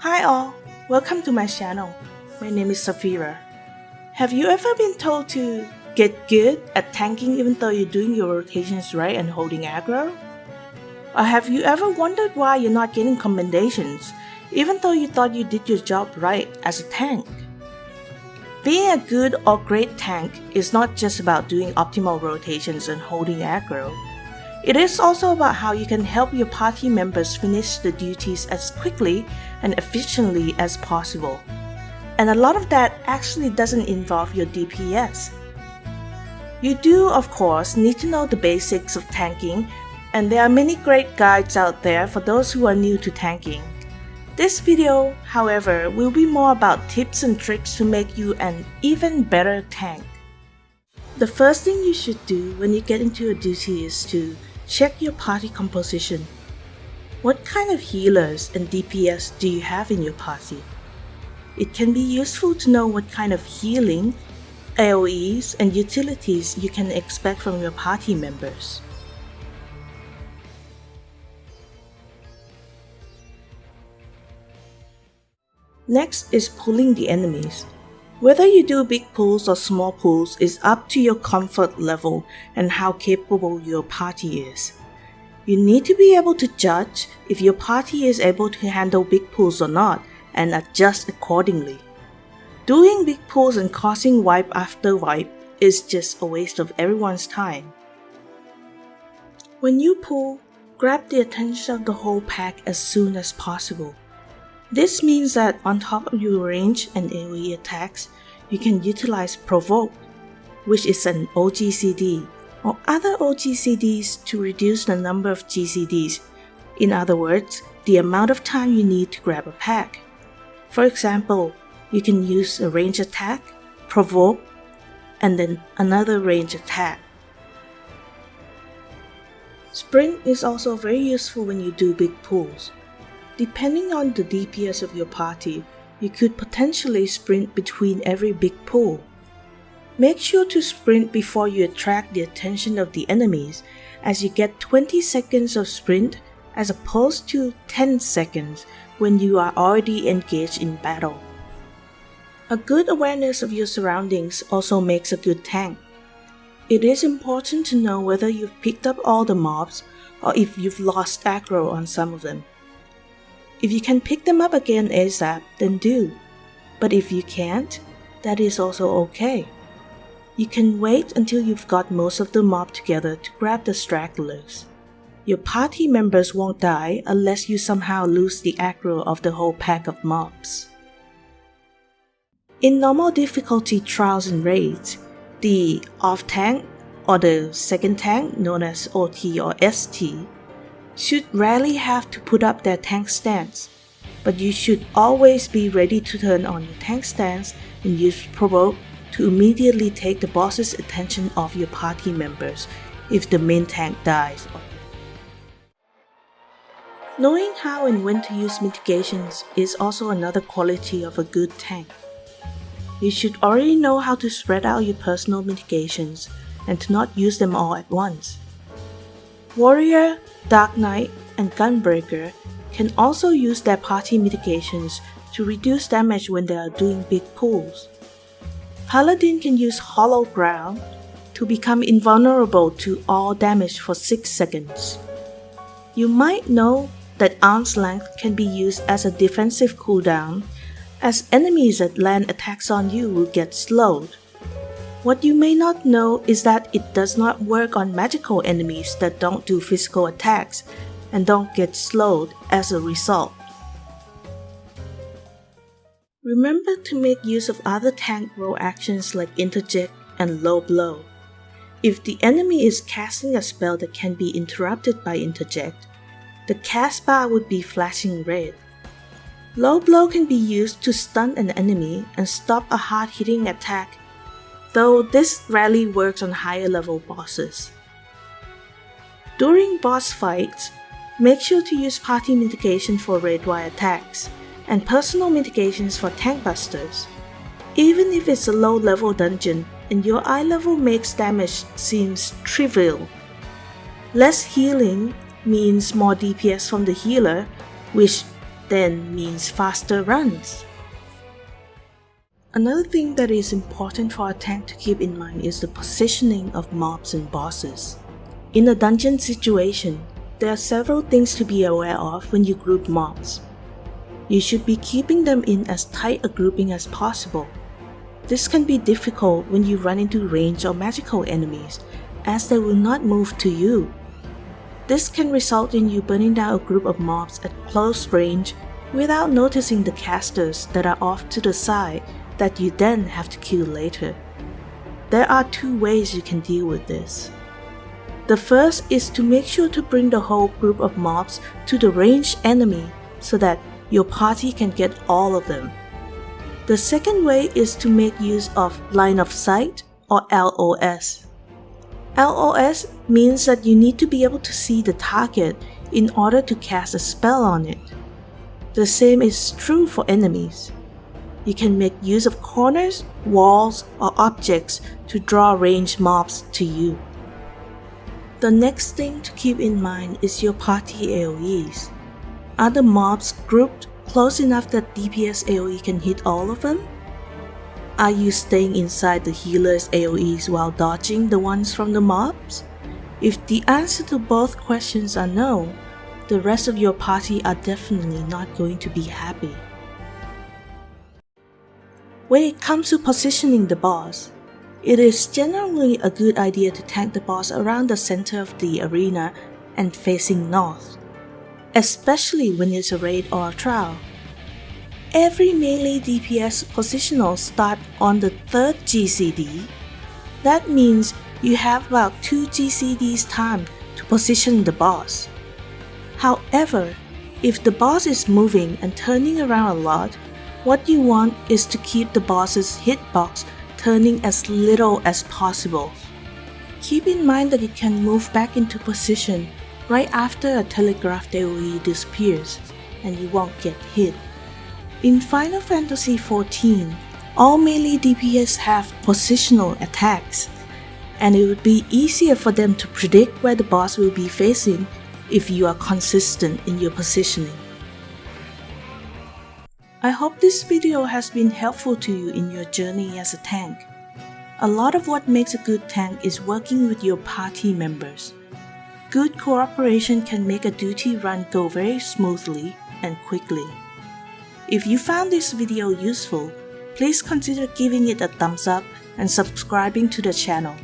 Hi all, welcome to my channel. My name is Safira. Have you ever been told to get good at tanking even though you're doing your rotations right and holding aggro? Or have you ever wondered why you're not getting commendations even though you thought you did your job right as a tank? Being a good or great tank is not just about doing optimal rotations and holding aggro. It is also about how you can help your party members finish the duties as quickly and efficiently as possible. And a lot of that actually doesn't involve your DPS. You do, of course, need to know the basics of tanking, and there are many great guides out there for those who are new to tanking. This video, however, will be more about tips and tricks to make you an even better tank. The first thing you should do when you get into a duty is to check your party composition. What kind of healers and DPS do you have in your party? It can be useful to know what kind of healing, AoEs, and utilities you can expect from your party members. Next is pulling the enemies. Whether you do big pulls or small pulls is up to your comfort level and how capable your party is. You need to be able to judge if your party is able to handle big pulls or not and adjust accordingly. Doing big pulls and causing wipe after wipe is just a waste of everyone's time. When you pull, grab the attention of the whole pack as soon as possible. This means that on top of your range and AoE attacks, you can utilize Provoke, which is an OGCD, or other OGCDs to reduce the number of GCDs, in other words, the amount of time you need to grab a pack. For example, you can use a range attack, Provoke, and then another range attack. Sprint is also very useful when you do big pulls. Depending on the DPS of your party, you could potentially sprint between every big pull. Make sure to sprint before you attract the attention of the enemies, as you get 20 seconds of sprint as opposed to 10 seconds when you are already engaged in battle. A good awareness of your surroundings also makes a good tank. It is important to know whether you've picked up all the mobs or if you've lost aggro on some of them. If you can pick them up again ASAP, then do. But if you can't, that is also okay. You can wait until you've got most of the mob together to grab the stragglers. Your party members won't die unless you somehow lose the aggro of the whole pack of mobs. In normal difficulty trials and raids, the off tank or the second tank known as OT or ST should rarely have to put up their tank stance, but you should always be ready to turn on your tank stance and use Provoke to immediately take the boss's attention off your party members if the main tank dies. Knowing how and when to use mitigations is also another quality of a good tank. You should already know how to spread out your personal mitigations and to not use them all at once. Warrior, Dark Knight, and Gunbreaker can also use their party mitigations to reduce damage when they are doing big pulls. Paladin can use Hollow Ground to become invulnerable to all damage for 6 seconds. You might know that Arm's Length can be used as a defensive cooldown, as enemies that land attacks on you will get slowed. What you may not know is that it does not work on magical enemies that don't do physical attacks and don't get slowed as a result. Remember to make use of other tank role actions like Interject and Low Blow. If the enemy is casting a spell that can be interrupted by Interject, the cast bar would be flashing red. Low Blow can be used to stun an enemy and stop a hard-hitting attack, though this rarely works on higher level bosses. During boss fights, make sure to use party mitigation for red wire attacks and personal mitigations for tank busters. Even if it's a low level dungeon and your eye level makes damage seems trivial. Less healing means more DPS from the healer, which then means faster runs. Another thing that is important for a tank to keep in mind is the positioning of mobs and bosses. In a dungeon situation, there are several things to be aware of when you group mobs. You should be keeping them in as tight a grouping as possible. This can be difficult when you run into ranged or magical enemies, as they will not move to you. This can result in you burning down a group of mobs at close range without noticing the casters that are off to the side that you then have to kill later. There are two ways you can deal with this. The first is to make sure to bring the whole group of mobs to the ranged enemy so that your party can get all of them. The second way is to make use of line of sight or LOS. LOS means that you need to be able to see the target in order to cast a spell on it. The same is true for enemies. You can make use of corners, walls, or objects to draw ranged mobs to you. The next thing to keep in mind is your party AoEs. Are the mobs grouped close enough that DPS AoE can hit all of them? Are you staying inside the healer's AoEs while dodging the ones from the mobs? If the answer to both questions are no, the rest of your party are definitely not going to be happy. When it comes to positioning the boss, it is generally a good idea to tank the boss around the center of the arena and facing north, especially when it's a raid or a trial. Every melee DPS positional start on the third GCD. That means you have about 2 GCDs time to position the boss. However, if the boss is moving and turning around a lot, what you want is to keep the boss's hitbox turning as little as possible. Keep in mind that it can move back into position right after a telegraphed AoE disappears, and you won't get hit. In Final Fantasy XIV, all melee DPS have positional attacks, and it would be easier for them to predict where the boss will be facing if you are consistent in your positioning. I hope this video has been helpful to you in your journey as a tank. A lot of what makes a good tank is working with your party members. Good cooperation can make a duty run go very smoothly and quickly. If you found this video useful, please consider giving it a thumbs up and subscribing to the channel.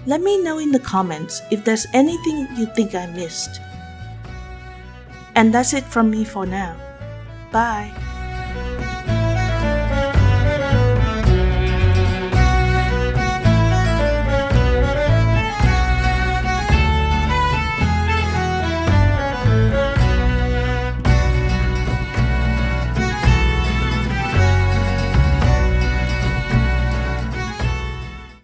Let me know in the comments if there's anything you think I missed. And that's it from me for now. Bye!